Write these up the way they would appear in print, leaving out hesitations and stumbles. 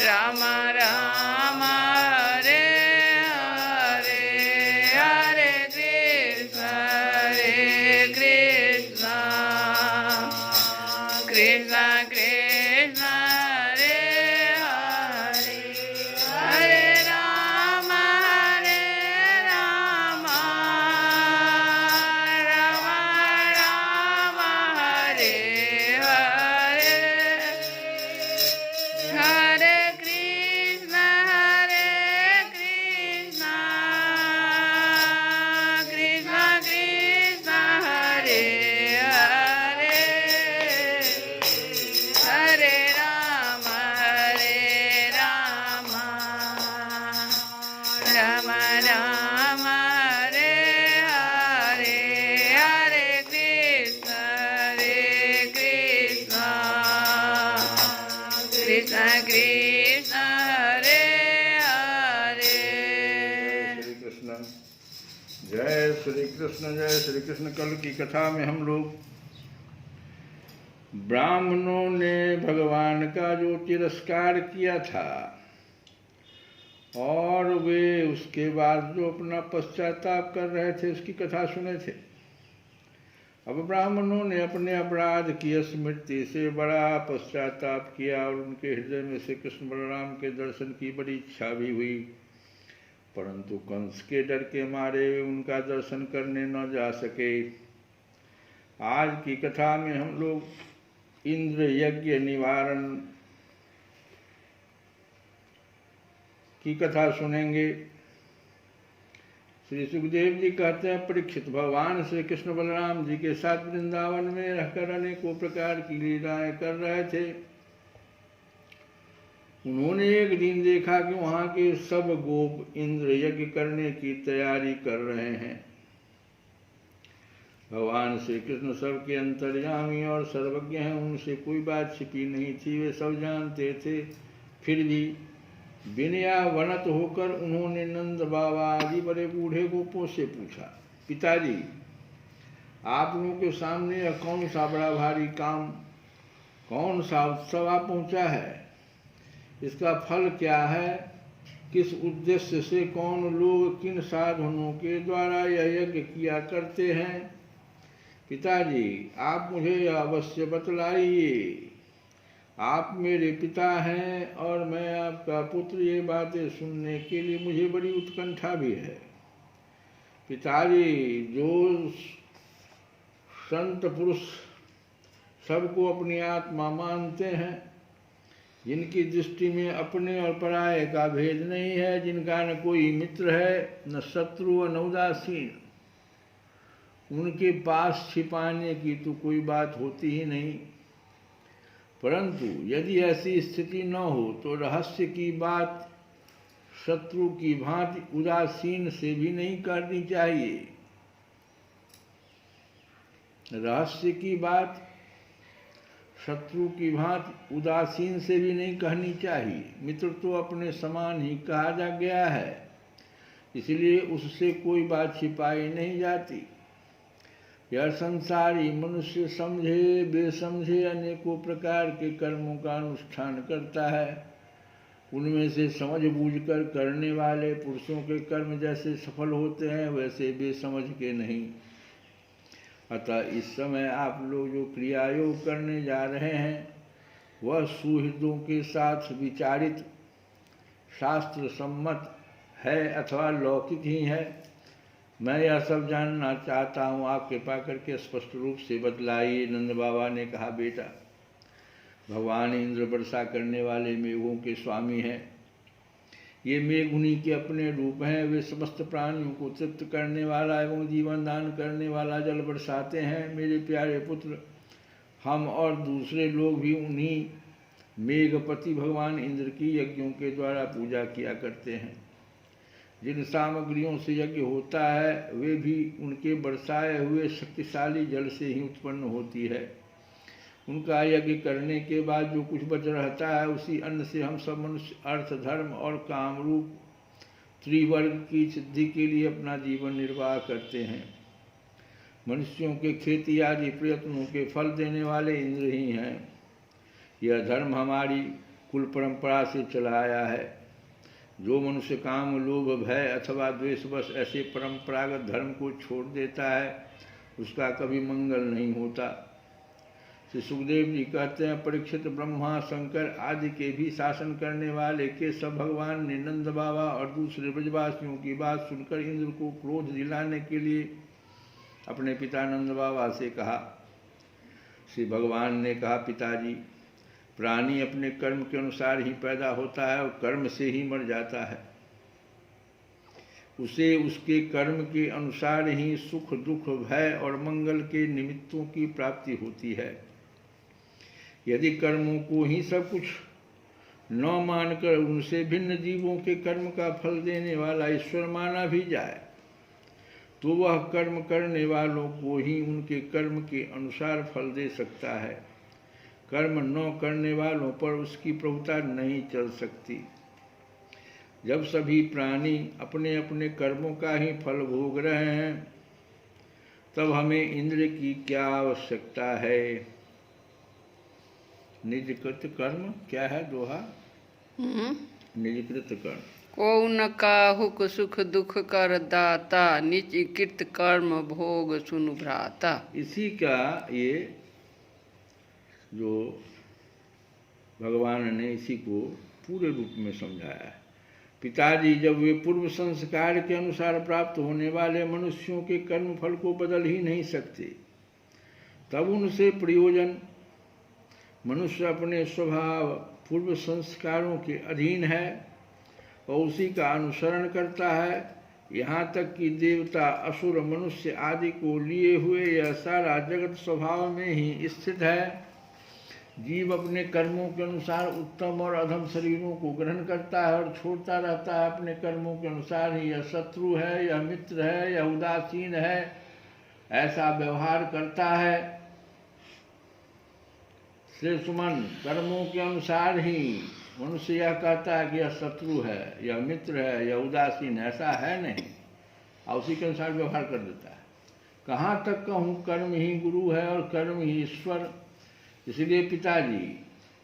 राम राम हरे हरे हरे कृष्ण कृष्ण कृष्ण कृष्ण हरे हरे हरे राम राम राम हरे हरे हरे कृष्ण कृष्ण कृष्ण हरे हरे हरे राम राम राम हरे हरे हरे कृष्ण कृष्ण कृष्ण हरे हरे। श्री कृष्ण जय श्री कृष्ण जय श्री कृष्ण। कल की कथा में हम लोग ब्राह्मणों ने भगवान का जो तिरस्कार किया था और वे उसके बाद जो अपना पश्चाताप कर रहे थे उसकी कथा सुने थे। अब ब्राह्मणों ने अपने अपराध की स्मृति से बड़ा पश्चाताप किया और उनके हृदय में से कृष्ण बलराम के दर्शन की बड़ी इच्छा भी हुई, परंतु कंस के डर के मारे वे उनका दर्शन करने न जा सके। आज की कथा में हम लोग इंद्र यज्ञ निवारण की कथा सुनेंगे। श्री सुखदेव जी कहते हैं, परीक्षित भगवान श्री कृष्ण बलराम जी के साथ वृंदावन में रहकर अनेकों प्रकार की लीलाएं कर रहे थे। उन्होंने एक दिन देखा कि वहां के सब गोप इंद्र यज्ञ करने की तैयारी कर रहे हैं। भगवान श्री कृष्ण सबके अंतर्यामी और सर्वज्ञ हैं, उनसे कोई बात छिपी नहीं थी, वे सब जानते थे। फिर भी विनयावनत होकर उन्होंने नंद बाबा आदि बड़े बूढ़े गोपों से पूछा, पिताजी आप लोगों के सामने यह कौन सा बड़ा भारी काम, कौन सा उत्सव आ पहुंचा है, इसका फल क्या है, किस उद्देश्य से कौन लोग किन साधनों के द्वारा यह यज्ञ किया करते हैं। पिताजी आप मुझे यह अवश्य बतलाइए, आप मेरे पिता हैं और मैं आपका पुत्र, ये बातें सुनने के लिए मुझे बड़ी उत्कंठा भी है। पिताजी जो संत पुरुष सबको अपनी आत्मा मानते हैं, जिनकी दृष्टि में अपने और पराये का भेद नहीं है, जिनका न कोई मित्र है न शत्रु न उदासीन, उनके पास छिपाने की तो कोई बात होती ही नहीं। परंतु यदि ऐसी स्थिति न हो तो रहस्य की बात शत्रु की भांति उदासीन से भी नहीं करनी चाहिए। रहस्य की बात शत्रु की भांति उदासीन से भी नहीं कहनी चाहिए। मित्र तो अपने समान ही कहा जा गया है, इसलिए उससे कोई बात छिपाई नहीं जाती। यह संसारी मनुष्य समझे बेसमझे अनेकों प्रकार के कर्मों का अनुष्ठान करता है। उनमें से समझ बूझकर करने वाले पुरुषों के कर्म जैसे सफल होते हैं, वैसे बेसमझ के नहीं। अतः इस समय आप लोग जो क्रियायोग करने जा रहे हैं वह सुहृदों के साथ विचारित शास्त्र सम्मत है अथवा लौकिक ही है, मैं यह सब जानना चाहता हूँ, आप कृपा करके स्पष्ट रूप से बतलाइए। नंद बाबा ने कहा, बेटा भगवान इंद्र वर्षा करने वाले मेघों के स्वामी हैं। ये मेघ उन्हीं के अपने रूप हैं। वे समस्त प्राणियों को तृप्त करने वाला एवं जीवन दान करने वाला जल बरसाते हैं। मेरे प्यारे पुत्र, हम और दूसरे लोग भी उन्हीं मेघपति भगवान इंद्र की यज्ञों के द्वारा पूजा किया करते हैं। जिन सामग्रियों से यज्ञ होता है वे भी उनके बरसाए हुए शक्तिशाली जल से ही उत्पन्न होती है। उनका यज्ञ करने के बाद जो कुछ बच रहता है उसी अन्न से हम सब मनुष्य अर्थ धर्म और काम रूप त्रिवर्ग की सिद्धि के लिए अपना जीवन निर्वाह करते हैं। मनुष्यों के खेती आदि प्रयत्नों के फल देने वाले इंद्र ही हैं। यह धर्म हमारी कुल परंपरा से चला आया है। जो मनुष्य काम, लोभ, भय अथवा द्वेषवश ऐसे परंपरागत धर्म को छोड़ देता है उसका कभी मंगल नहीं होता। श्री सुखदेव जी कहते हैं, परीक्षित, ब्रह्मा, शंकर आदि के भी शासन करने वाले केशव भगवान ने नंद बाबा और दूसरे ब्रजवासियों की बात सुनकर इंद्र को क्रोध दिलाने के लिए अपने पिता नंद बाबा से कहा। श्री भगवान ने कहा, पिताजी, प्राणी अपने कर्म के अनुसार ही पैदा होता है और कर्म से ही मर जाता है। उसे उसके कर्म के अनुसार ही सुख, दुख, भय और मंगल के निमित्तों की प्राप्ति होती है। यदि कर्मों को ही सब कुछ न मानकर उनसे भिन्न जीवों के कर्म का फल देने वाला ईश्वर माना भी जाए तो वह कर्म करने वालों को ही उनके कर्म के अनुसार फल दे सकता है। कर्म न करने वालों पर उसकी प्रभुता नहीं चल सकती। जब सभी प्राणी अपने अपने कर्मों का ही फल भोग रहे हैं तब हमें इंद्र की क्या आवश्यकता है। निजकृत कर्म क्या है दोहा? निजकृत कर्म। को न काहुक सुख दुख कर दाता, निज कृत कर्म भोग सुनु भ्राता। इसी का ये जो भगवान ने इसी को पूरे रूप में समझाया है। पिताजी, जब वे पूर्व संस्कार के अनुसार प्राप्त होने वाले मनुष्यों के कर्म फल को बदल ही नहीं सकते तब उनसे प्रयोजन। मनुष्य अपने स्वभाव पूर्व संस्कारों के अधीन है और उसी का अनुसरण करता है। यहाँ तक कि देवता, असुर, मनुष्य आदि को लिए हुए यह सारा जगत स्वभाव में ही स्थित है। जीव अपने कर्मों के अनुसार उत्तम और अधम शरीरों को ग्रहण करता है और छोड़ता रहता है। अपने कर्मों के अनुसार ही यह शत्रु है, यह मित्र है, यह उदासीन है, ऐसा व्यवहार करता है। श्री सुमन, कर्मों के अनुसार ही मनुष्य यह कहता है कि यह शत्रु है, यह मित्र है, यह उदासीन है, ऐसा है नहीं, और उसी के अनुसार व्यवहार कर देता है। कहाँ तक कहूँ, कर्म ही गुरु है और कर्म ही ईश्वर। इसलिए पिताजी,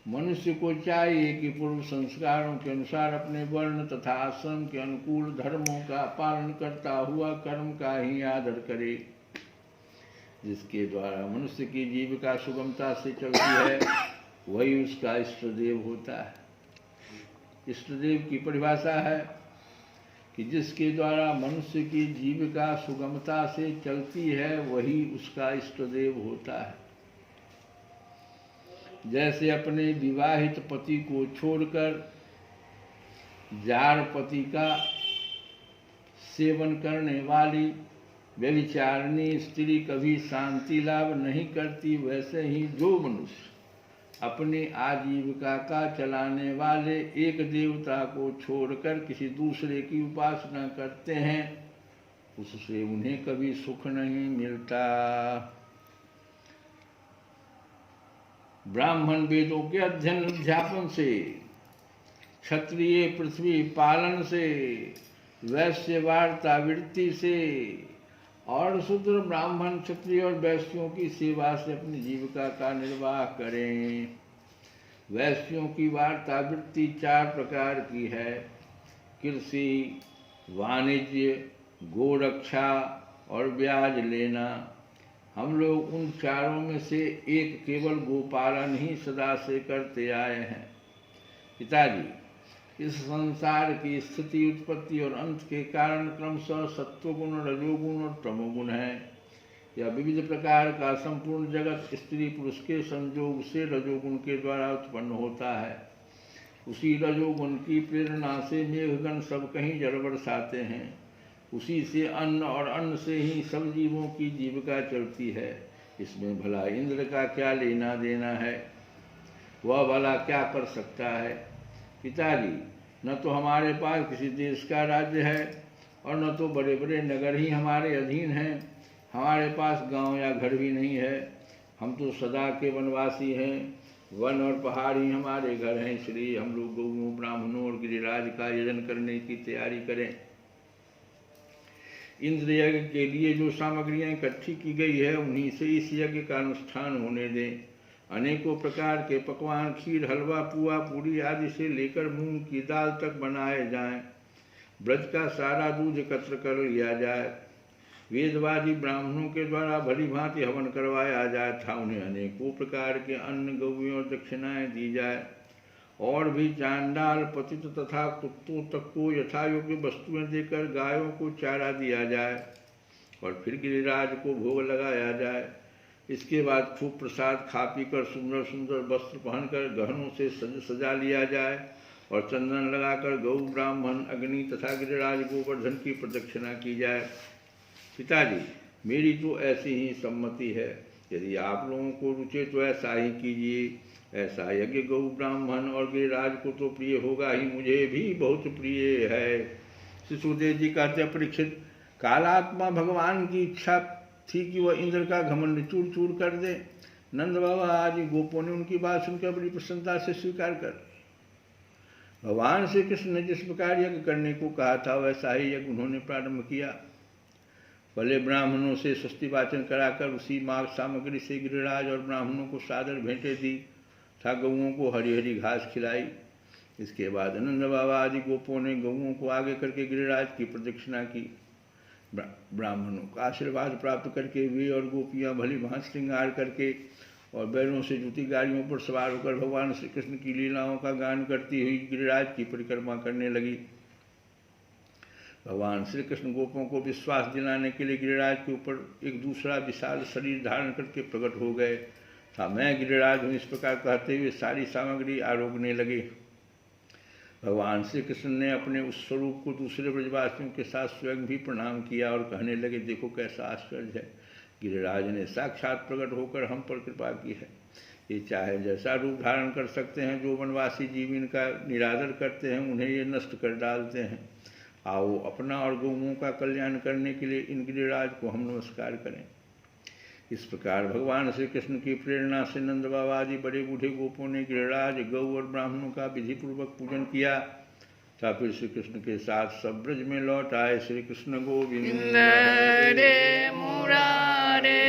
मनुष्य को चाहिए कि पूर्व संस्कारों के अनुसार अपने वर्ण तथा आश्रम के अनुकूल धर्मों का पालन करता हुआ कर्म का ही आदर करे। जिसके द्वारा मनुष्य की जीविका सुगमता से चलती है वही उसका इष्ट देव होता है। इष्ट देव की परिभाषा है कि जिसके द्वारा मनुष्य की जीविका सुगमता से चलती है वही उसका इष्ट देव होता है। जैसे अपने विवाहित पति को छोड़कर जार पति का सेवन करने वाली व्यभिचारिणी स्त्री कभी शांति लाभ नहीं करती, वैसे ही जो मनुष्य अपनी आजीविका का चलाने वाले एक देवता को छोड़कर किसी दूसरे की उपासना करते हैं उससे उन्हें कभी सुख नहीं मिलता। ब्राह्मण वेदों के अध्ययन अध्यापन से, क्षत्रिय पृथ्वी पालन से, वैश्य वार्ता वृत्ति से और शूद्र ब्राह्मण क्षत्रिय और वैश्यों की सेवा से अपनी जीविका का निर्वाह करें। वैश्यों की वार्ता वृत्ति 4 प्रकार की है: कृषि, वाणिज्य, गोरक्षा और ब्याज लेना। हम लोग उन चारों में से एक केवल गोपालन ही सदा से करते आए हैं। पिताजी, इस संसार की स्थिति, उत्पत्ति और अंत के कारण क्रमशः सत्वगुण, रजोगुण और तमोगुण है। यह विविध प्रकार का संपूर्ण जगत स्त्री पुरुष के संयोग से रजोगुण के द्वारा उत्पन्न होता है। उसी रजोगुण की प्रेरणा से मेघगण सब कहीं जल बरसाते हैं। उसी से अन्न और अन्न से ही सब जीवों की जीविका चलती है। इसमें भला इंद्र का क्या लेना देना है? वह भला क्या कर सकता है? पिताजी, न तो हमारे पास किसी देश का राज्य है और न तो बड़े बड़े नगर ही हमारे अधीन हैं। हमारे पास गांव या घर भी नहीं है। हम तो सदा के वनवासी हैं। वन और पहाड़ ही हमारे घर हैं। इसलिए हम लोग गौओं, ब्राह्मणों और गिरिराज का यजन करने की तैयारी करें। इंद्र यज्ञ के लिए जो सामग्रियां इकट्ठी की गई है उन्हीं से इस यज्ञ का अनुष्ठान होने दें। अनेकों प्रकार के पकवान, खीर, हलवा, पुआ, पूरी आदि से लेकर मूंग की दाल तक बनाए जाएं। ब्रज का सारा दूध एकत्र कर लिया जाए। वेदवादी ब्राह्मणों के द्वारा भली भांति हवन करवाया जाए था। उन्हें अनेकों प्रकार के अन्न, गौवें और दक्षिणाएं दी जाए। और भी चांडाल, पतित तथा कुत्तों तक को यथा योग्य वस्तुएं देकर गायों को चारा दिया जाए और फिर गिरिराज को भोग लगाया जाए। इसके बाद खूब प्रसाद खा पी कर सुंदर सुंदर वस्त्र पहनकर गहनों से सजा लिया जाए और चंदन लगाकर गौ, ब्राह्मण, अग्नि तथा गिरिराज गोवर्धन की प्रदक्षिणा की जाए। पिताजी, मेरी तो ऐसी ही सम्मति है। यदि आप लोगों को रुचे तो ऐसा ही कीजिए। ऐसा यज्ञ गौ, ब्राह्मण और गिरिराज को तो प्रिय होगा ही, मुझे भी बहुत प्रिय है। शिशुदेव जी कहते हैं, परीक्षित, कालात्मा भगवान की इच्छा थी कि वह इंद्र का घमंड चूर चूर कर दे। नंद बाबा आदि गोपों ने उनकी बात सुनकर बड़ी प्रसन्नता से स्वीकार कर भगवान श्री कृष्ण ने जिस प्रकार यज्ञ करने को कहा था वैसा ही यज्ञ उन्होंने प्रारंभ किया। भले ब्राह्मणों से स्वस्ति वाचन कराकर उसी मार्ग सामग्री से गिरिराज और ब्राह्मणों को सादर भेंटें दी था। गऊओं को हरी हरी घास खिलाई। इसके बाद नंद बाबा आदि गोपों ने गऊओं को आगे करके गिरिराज की प्रदक्षिणा की। ब्राह्मणों का आशीर्वाद प्राप्त करके वे और गोपियां भली भांति श्रृंगार करके और बैलों से जुती गाड़ियों पर सवार होकर भगवान श्री कृष्ण की लीलाओं का गान करती हुई गिरिराज की परिक्रमा करने लगी। भगवान श्री कृष्ण गोपों को विश्वास दिलाने के लिए गिरिराज के ऊपर एक दूसरा विशाल शरीर धारण करके प्रकट हो गए था। मैं गिरिराज हूँ, इस प्रकार कहते हुए सारी सामग्री आरोगने लगे। भगवान श्री कृष्ण ने अपने उस स्वरूप को दूसरे ब्रजवासियों के साथ स्वयं भी प्रणाम किया और कहने लगे, देखो कैसा आश्चर्य है। गिरिराज ने साक्षात प्रकट होकर हम पर कृपा की है। ये चाहे जैसा रूप धारण कर सकते हैं। जो वनवासी जीव इनका निरादर करते हैं उन्हें ये नष्ट कर डालते हैं। आओ अपना और गौओं का कल्याण करने के लिए इन गिरिराज को हम नमस्कार करें। इस प्रकार भगवान श्री कृष्ण की प्रेरणा से नंद बाबा आदि बड़े बूढ़े गोपों ने गिरिराज, गौ और ब्राह्मणों का विधि पूर्वक पूजन किया था। फिर श्री कृष्ण के साथ सब ब्रज में लौट आए। श्री कृष्ण गोविंद हरे मुरारे